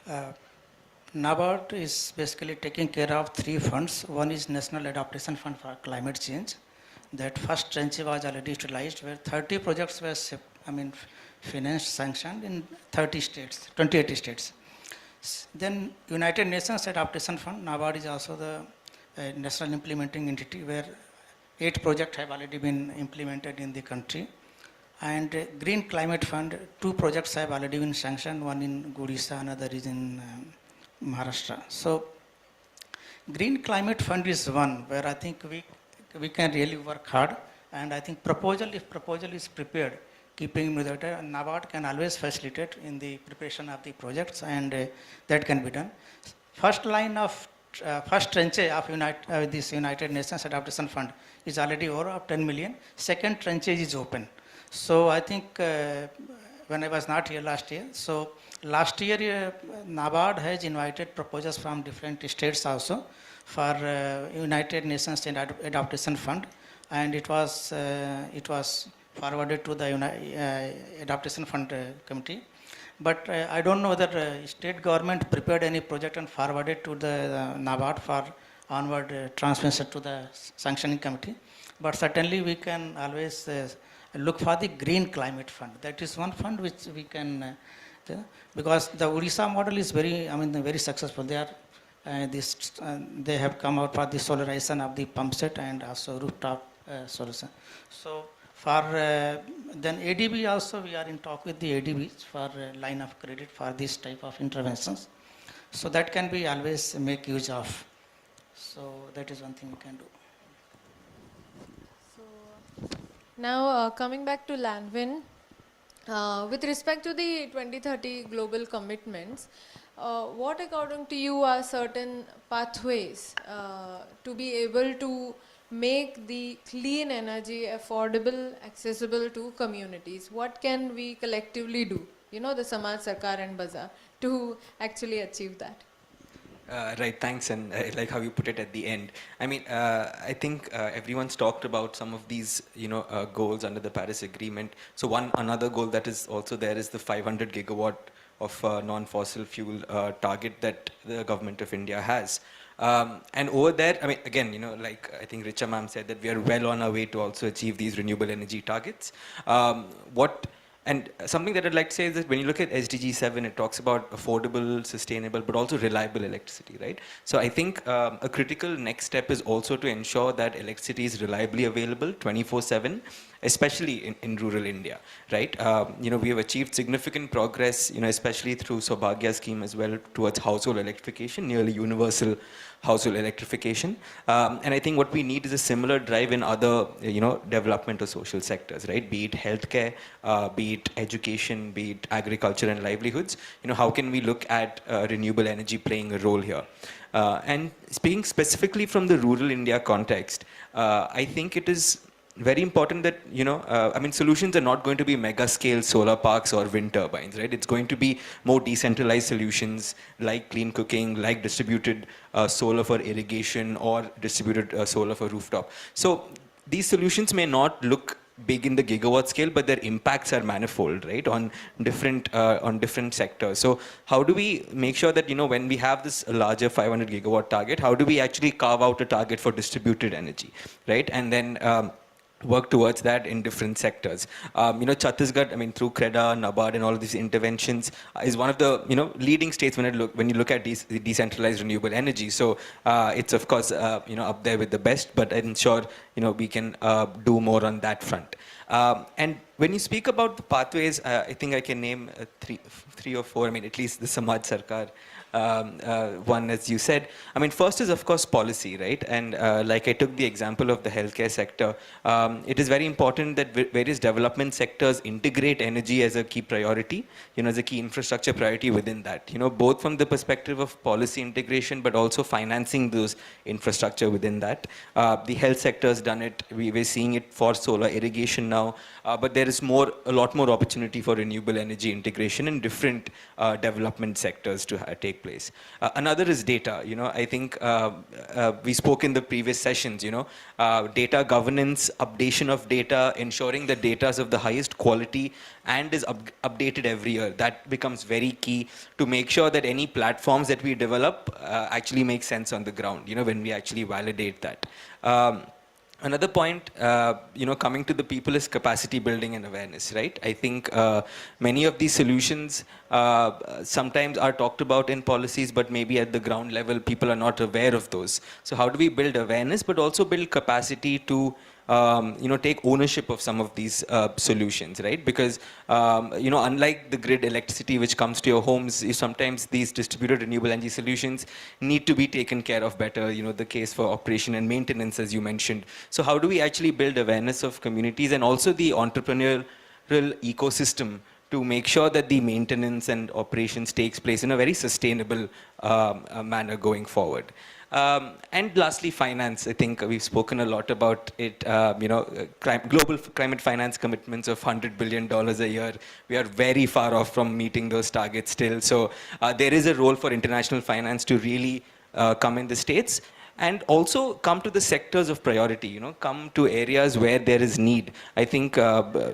Yeah. NABARD is basically taking care of 3 funds. One is National Adaptation Fund for Climate Change. That first tranche was already utilized, where 30 projects were financed, sanctioned in 30 states, 28 states. Then United Nations Adaptation Fund, NABARD is also the national implementing entity, where 8 projects have already been implemented in the country. And Green Climate Fund, 2 projects have already been sanctioned, one in Odisha, another is in Maharashtra. So Green Climate Fund is one where I think we can really work hard, and I think if proposal is prepared, keeping with that, NABARD can always facilitate in the preparation of the projects, and that can be done. First tranche of this United Nations Adaptation Fund is already over of 10 million. Second tranche is open. So I think when I was not here last year, so last year NABARD has invited proposals from different states also for United Nations Adaptation Fund, and it was forwarded to the Adaptation Fund Committee. But I don't know whether state government prepared any project and forwarded to the NABARD for onward transmission to the sanctioning committee. But certainly we can always look for the Green Climate Fund. That is one fund which we can, because the Odisha model is very successful. They have come out for the solarization of the pump set and also rooftop solution. So for then ADB also, we are in talk with the ADBs for line of credit for this type of interventions. So that can be always make use of. So that is one thing we can do. Now, coming back to Landwin, with respect to the 2030 global commitments, what according to you are certain pathways to be able to make the clean energy affordable, accessible to communities? What can we collectively do, the Samaj, Sarkar and Bazaar, to actually achieve that? Right, thanks, and I like how you put it at the end. I mean, I think everyone's talked about some of these, goals under the Paris Agreement. So another goal that is also there is the 500 gigawatt of non-fossil fuel target that the government of India has. And over there, I mean, again, like I think Richa ma'am said that we are well on our way to also achieve these renewable energy targets. And something that I'd like to say is that when you look at SDG 7, it talks about affordable, sustainable, but also reliable electricity, right? So I think a critical next step is also to ensure that electricity is reliably available 24/7, especially in rural India, right? We have achieved significant progress, especially through Saubhagya scheme as well towards household electrification, nearly universal household electrification. And I think what we need is a similar drive in other, development or social sectors, right? Be it healthcare, be it education, be it agriculture and livelihoods. How can we look at renewable energy playing a role here? And speaking specifically from the rural India context, I think it is very important that, solutions are not going to be mega scale solar parks or wind turbines, right? It's going to be more decentralized solutions like clean cooking, like distributed solar for irrigation or distributed solar for rooftop. So these solutions may not look big in the gigawatt scale, but their impacts are manifold, right, on different sectors. So how do we make sure that, when we have this larger 500 gigawatt target, how do we actually carve out a target for distributed energy, right? And then work towards that in different sectors. Chhattisgarh, through CREDA, NABARD and all of these interventions is one of the, leading states when you look at decentralized renewable energy. So it's of course, up there with the best, but I'm sure, we can do more on that front. And when you speak about the pathways, I think I can name three or four, at least the Samaj Sarkar one, as you said. First is, of course, policy, right? And like I took the example of the healthcare sector, it is very important that various development sectors integrate energy as a key priority, as a key infrastructure priority within that, both from the perspective of policy integration, but also financing those infrastructure within that. The health sector has done it. We're seeing it for solar irrigation now, but there is a lot more opportunity for renewable energy integration in different development sectors to take place. Another is data. I think we spoke in the previous sessions, data governance, updation of data, ensuring that data is of the highest quality and is updated every year. That becomes very key to make sure that any platforms that we develop actually make sense on the ground, when we actually validate that. Another point, coming to the people is capacity building and awareness, right? I think many of these solutions sometimes are talked about in policies, but maybe at the ground level, people are not aware of those. So how do we build awareness, but also build capacity to take ownership of some of these solutions, right? Because unlike the grid electricity which comes to your homes, sometimes these distributed renewable energy solutions need to be taken care of better. The case for operation and maintenance, as you mentioned. So how do we actually build awareness of communities and also the entrepreneurial ecosystem to make sure that the maintenance and operations takes place in a very sustainable manner going forward? And lastly, finance. I think we've spoken a lot about it. Global climate finance commitments of $100 billion a year. We are very far off from meeting those targets still. So there is a role for international finance to really come in the States and also come to the sectors of priority, come to areas where there is need. I think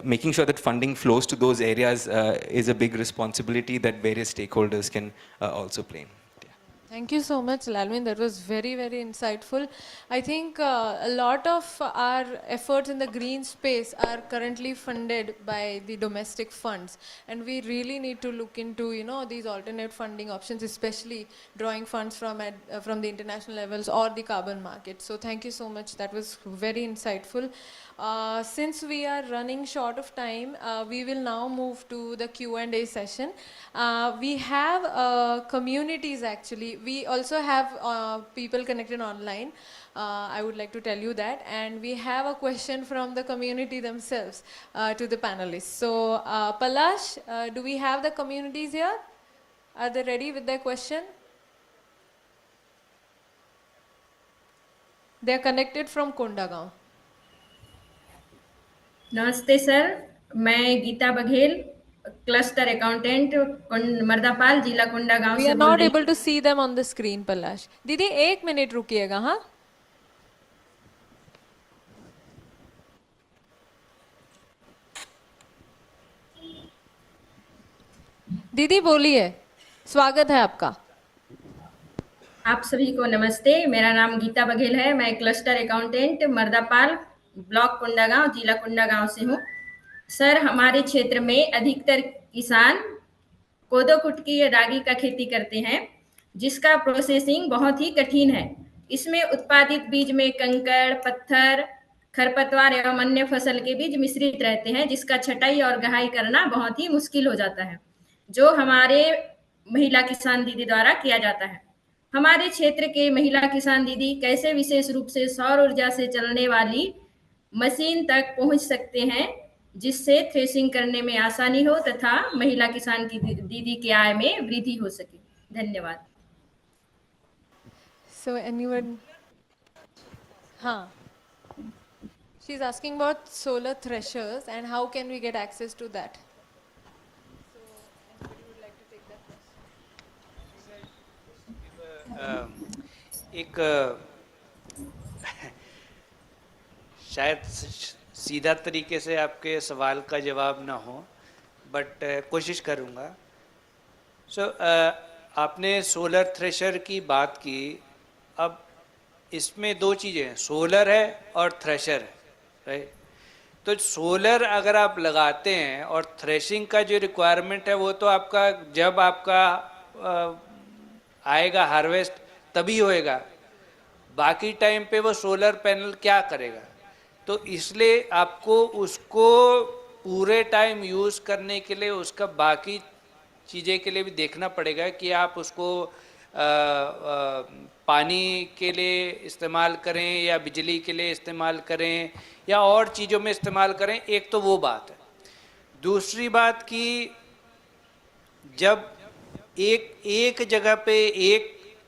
making sure that funding flows to those areas is a big responsibility that various stakeholders can also play. Thank you so much, Lalmin. That was very, very insightful. I think a lot of our efforts in the green space are currently funded by the domestic funds. And we really need to look into, these alternate funding options, especially drawing funds from the international levels or the carbon market. So thank you so much. That was very insightful. Since we are running short of time, we will now move to the Q&A session. We have communities actually. We also have people connected online. I would like to tell you that. And we have a question from the community themselves to the panelists. So Palash, do we have the communities here? Are they ready with their question? They are connected from Kondagaon. नमस्ते sir, मैं Gita Baghel, cluster accountant Mardapal, जिला Kondagaon We से are बोल not रही able to see them on the screen, Palash. दीदी 1 minute रुकिएगा, हाँ? दीदी बोलिए, स्वागत है आपका. आप सभी को नमस्ते, मेरा नाम गीता बघेल है, मैं cluster accountant Mardapal, block Kondagaon, जिला कोंडागांव से हूँ. सर, हमारे क्षेत्र में अधिकतर किसान कोदो कुटकी या रागी का खेती करते हैं, जिसका प्रोसेसिंग बहुत ही कठिन है. इसमें उत्पादित बीज में कंकड़, पत्थर, खरपतवार एवं अन्य फसल के बीज मिश्रित रहते हैं, जिसका छटाई और गहाई करना बहुत ही मुश्किल हो जाता है, जो हमारे महिला किसान दीदी द्वारा किया जाता है. हमारे क्षेत्र के महिला किसान दीदी कैसे विशेष रूप से सौर ऊर्जा से चलने वाली मशीन तक पहुंच सकते हैं, जिससे थ्रेशिंग करने में आसानी हो तथा महिला किसान की दीदी की आय में वृद्धि हो सके. धन्यवाद. So anyone? हाँ. She's asking about solar threshers and how can we get access to that? So anybody would like to take that question? एक शायद सीधा तरीके से आपके सवाल का जवाब ना हो, बट कोशिश करूँगा. सो आपने सोलर थ्रेशर की बात की. अब इसमें दो चीज़ें हैं, सोलर है और थ्रेशर है, राइट? तो सोलर अगर आप लगाते हैं और थ्रेशिंग का जो रिक्वायरमेंट है वो तो आपका जब आपका आएगा हार्वेस्ट तभी होएगा, बाकी टाइम पे वो सोलर पैनल क्या करेगा? तो इसलिए आपको उसको पूरे टाइम यूज़ करने के लिए उसका बाकी चीज़ें के लिए भी देखना पड़ेगा कि आप उसको पानी के लिए इस्तेमाल करें या बिजली के लिए इस्तेमाल करें या और चीज़ों में इस्तेमाल करें. एक तो वो बात है. दूसरी बात कि जब एक जगह पे एक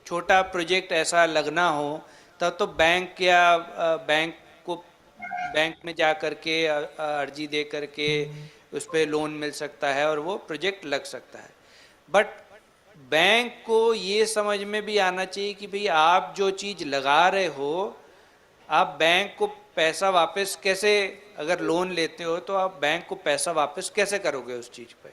छोटा प्रोजेक्ट ऐसा लगना हो तब तो बैंक में जा करके अर्जी दे करके उस पर लोन मिल सकता है और वो प्रोजेक्ट लग सकता है. बट बैंक को ये समझ में भी आना चाहिए कि भाई आप जो चीज़ लगा रहे हो, आप बैंक को पैसा वापस कैसे, अगर लोन लेते हो तो आप बैंक को पैसा वापस कैसे करोगे उस चीज़ पे.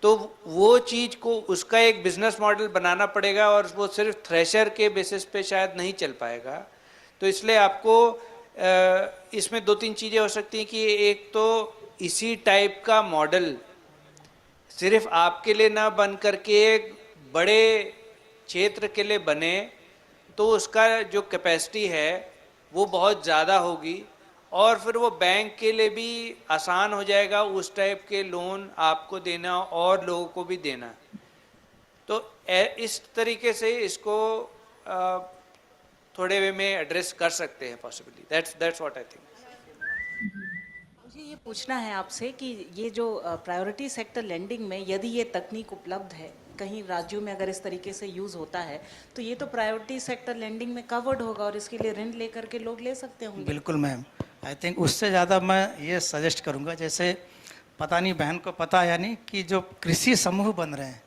तो वो चीज़ को उसका एक बिजनेस मॉडल बनाना पड़ेगा और वो सिर्फ थ्रेशर के बेसिस पे शायद नहीं चल पाएगा. तो इसलिए आपको इसमें दो तीन चीज़ें हो सकती हैं कि एक तो इसी टाइप का मॉडल सिर्फ आपके लिए ना बन करके एक बड़े क्षेत्र के लिए बने, तो उसका जो कैपेसिटी है वो बहुत ज़्यादा होगी और फिर वो बैंक के लिए भी आसान हो जाएगा उस टाइप के लोन आपको देना और लोगों को भी देना। तो इस तरीके से इसको थोड़े वे में एड्रेस कर सकते हैं possibly. That's what I think. मुझे ये पूछना है आपसे कि ये जो प्रायोरिटी सेक्टर लेंडिंग में यदि ये तकनीक उपलब्ध है, कहीं राज्यों में अगर इस तरीके से यूज़ होता है, तो ये तो प्रायोरिटी सेक्टर लेंडिंग में कवर्ड होगा और इसके लिए ऋण लेकर के लोग ले सकते होंगे। बिल्कुल मैम, आई थिंक उससे ज़्यादा मैं ये सजेस्ट करूँगा, जैसे पता नहीं बहन को पता है या नहीं कि जो कृषि समूह बन रहे हैं,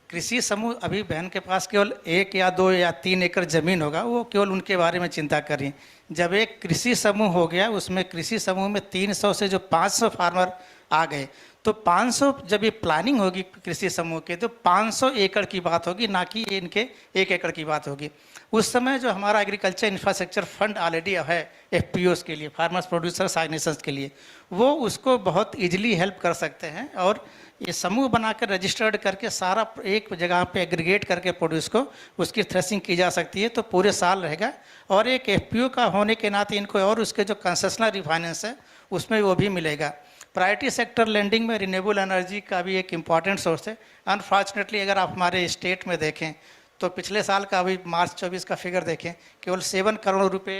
कृषि समूह अभी बहन के पास केवल 1 या 2 या 3 एकड़ ज़मीन होगा, वो केवल उनके बारे में चिंता कर रही हैं। जब एक कृषि समूह हो गया, उसमें कृषि समूह में 300 से जो 500 फार्मर आ गए, तो 500 जब ये प्लानिंग होगी कृषि समूह के, तो 500 एकड़ की बात होगी, ना कि इनके 1 एकड़ की बात होगी। उस समय जो हमारा एग्रीकल्चर इंफ्रास्ट्रक्चर फंड ऑलरेडी है एफपीओस के लिए, फार्मर्स प्रोड्यूसर्स ऑर्गेनाइजेशंस के लिए, वो उसको बहुत इजीली हेल्प कर सकते हैं। और ये समूह बनाकर रजिस्टर्ड करके सारा एक जगह पे एग्रीगेट करके प्रोड्यूस को उसकी थ्रेसिंग की जा सकती है, तो पूरे साल रहेगा। और एक एफपीओ का होने के नाते इनको और उसके जो कंसेशनल रिफाइनेंस है उसमें वो भी मिलेगा। प्रायोरिटी सेक्टर लेंडिंग में रिन्यूएबल एनर्जी का भी एक इम्पॉर्टेंट सोर्स है। अनफॉर्चुनेटली अगर आप हमारे स्टेट में देखें तो पिछले साल का अभी मार्च 24 का फिगर देखें, केवल 7 करोड़ रुपए,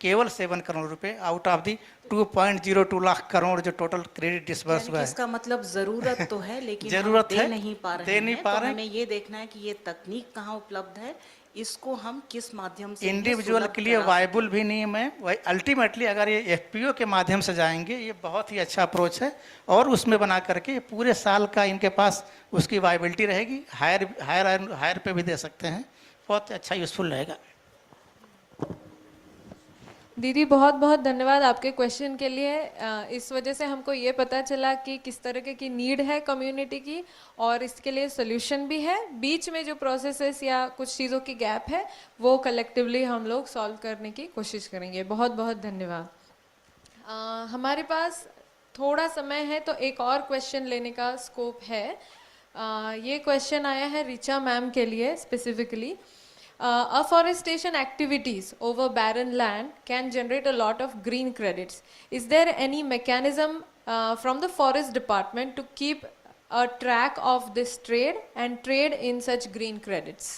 केवल 7 करोड़ रुपए out of the 2.02 lakh crore जो टोटल क्रेडिट डिसबर्स हुआ है। इसका मतलब ज़रूरत तो है लेकिन ज़रूरत हम है, दे नहीं पा रहे हैं। तो हमें ये देखना है कि ये तकनीक कहाँ उपलब्ध है, इसको हम किस माध्यम से इंडिविजुअल के लिए वायबल भी नहीं है। मैं अल्टीमेटली अगर ये एफपीओ के माध्यम से जाएंगे, ये बहुत ही अच्छा अप्रोच है। और उसमें बना करके पूरे साल का इनके पास उसकी वायबिलिटी रहेगी, हायर पे भी दे सकते हैं, बहुत अच्छा यूज़फुल रहेगा। दीदी बहुत बहुत धन्यवाद आपके क्वेश्चन के लिए। इस वजह से हमको ये पता चला कि किस तरह की नीड है कम्युनिटी की और इसके लिए सोल्यूशन भी है। बीच में जो प्रोसेसेस या कुछ चीज़ों की गैप है वो कलेक्टिवली हम लोग सॉल्व करने की कोशिश करेंगे। बहुत बहुत धन्यवाद। हमारे पास थोड़ा समय है तो एक और क्वेश्चन लेने का स्कोप है। ये क्वेश्चन आया है रिचा मैम के लिए specifically. Afforestation activities over barren land can generate a lot of green credits. Is there any mechanism from the forest department to keep a track of this trade and trade in such green credits?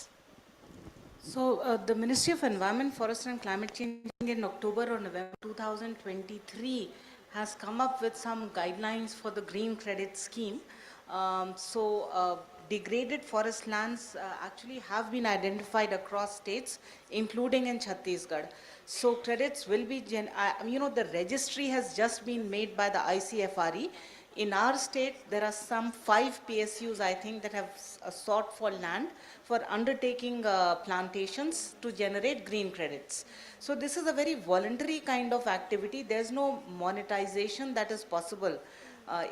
So the Ministry of Environment, Forest and Climate Change in October or November 2023 has come up with some guidelines for the green credit scheme. Degraded forest lands actually have been identified across states, including in Chhattisgarh. So credits will be, the registry has just been made by the ICFRE. In our state, there are some 5 PSUs, I think, that have sought for land for undertaking plantations to generate green credits. So this is a very voluntary kind of activity. There's no monetization that is possible.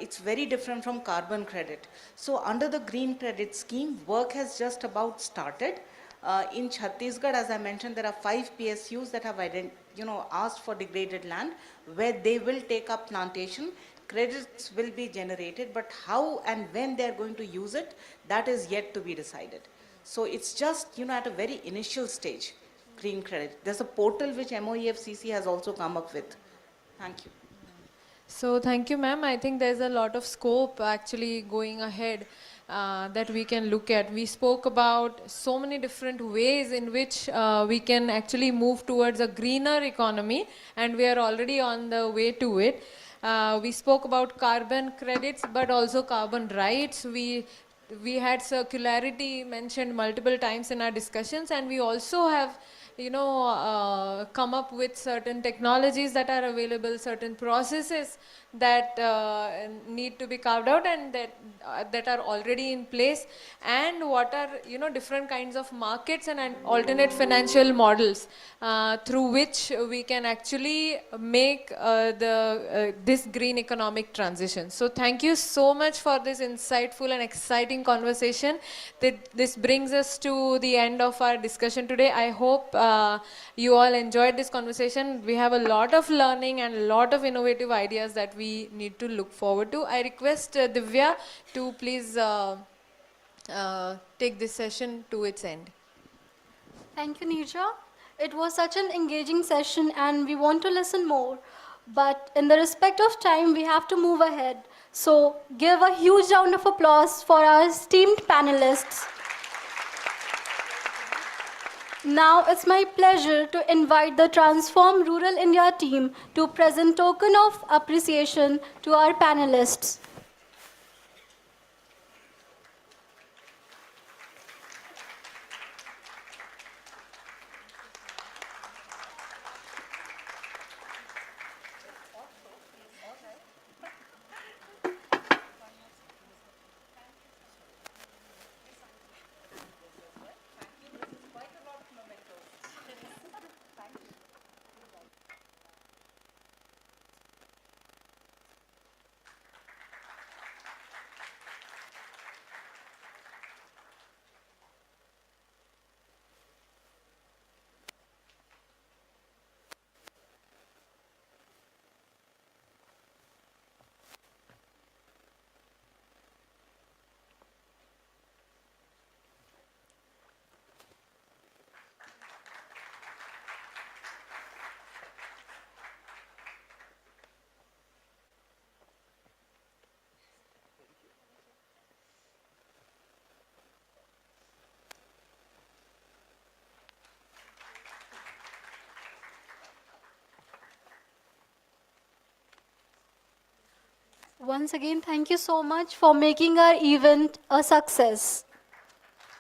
It's very different from carbon credit. So under the green credit scheme, work has just about started. In Chhattisgarh, as I mentioned, there are 5 PSUs that have asked for degraded land where they will take up plantation. Credits will be generated, but how and when they are going to use it, that is yet to be decided. So it's just at a very initial stage, green credit. There's a portal which MOEFCC has also come up with. Thank you. So thank you, ma'am. I think there's a lot of scope actually going ahead that we can look at. We spoke about so many different ways in which we can actually move towards a greener economy, and we are already on the way to it. We spoke about carbon credits, but also carbon rights. We had circularity mentioned multiple times in our discussions, and we also have come up with certain technologies that are available, certain processes that need to be carved out and that are already in place, and what are different kinds of markets and alternate financial models through which we can actually make this green economic transition. So thank you so much for this insightful and exciting conversation. This brings us to the end of our discussion today. I hope you all enjoyed this conversation. We have a lot of learning and a lot of innovative ideas that we need to look forward to. I request Divya to please take this session to its end. Thank you, Neerja. It was such an engaging session and we want to listen more. But in the respect of time, we have to move ahead. So give a huge round of applause for our esteemed panelists. Now it's my pleasure to invite the Transform Rural India team to present token of appreciation to our panelists. Once again, thank you so much for making our event a success.